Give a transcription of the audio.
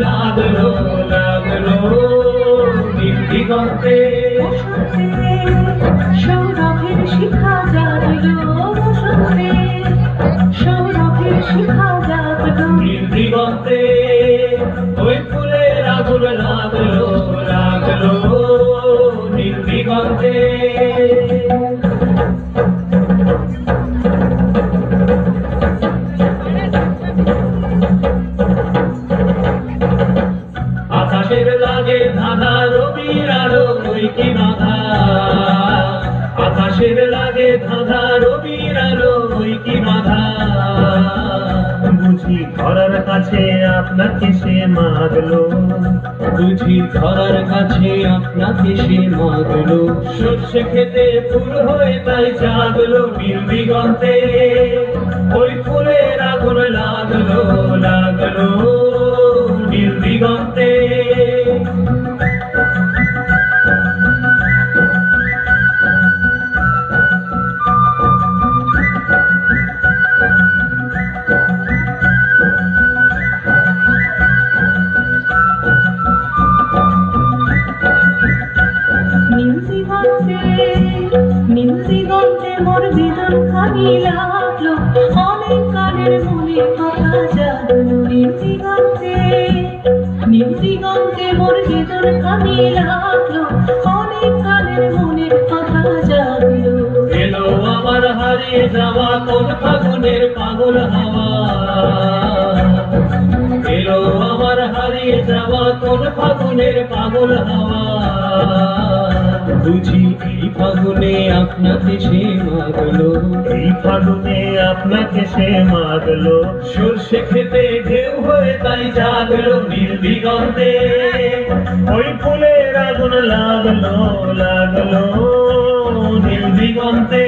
লাগলো লাগলো নীল দিগন্তে। সৌরভের শিখা জাগলো বসন্তে, সৌরভের শিখা জাগলো নীল দিগন্তে। ওই ফুলের আগুন লাগলো লাগলো নীল দিগন্তে। আকাশের লাগে ধাঁধা রবির আলো ওই কি বাধা, আকাশের লাগে ধাঁধা রবির আলো ওই কি বাধা। বুঝি ধরার কাছে আপনাকে সে মাগলো, বুঝি ধরার কাছে আপনাকে সে মাগলো। সর্ষে খেতে ফুল হয়ে তাই জাগলো নীল দিগন্তে। ওই ফুলের আগুন লাগলো লাগলো নীল দিগন্তে। নীল দিগন্তে, নীল দিগন্তে মোর বিদন খানি লাগলো, অনেক কালের মনে কথা জাগলো। নীল দিগন্তে, নীল দিগন্তে মোর বিদন খানি লাগলো, অনেক কালের মনের কথা জাগলো। এলো আমার হারিয়ে যাওয়া কোন ফাগুনের পাগল হাওয়া, এলো আমার হারিয়ে যাওয়া কোন ফাগুনের পাগল হাওয়া। বুঝি এই ফাগুনে আপনাকে সে মাগলো, এই ফাগুনে আপনাকে সে মাগলো। সর্ষে খেতে ঢেউ হয়ে তাই জাগলো নীল দিগন্তে। ওই ফুলের আগুন লাগলো লাগলো নীল দিগন্তে।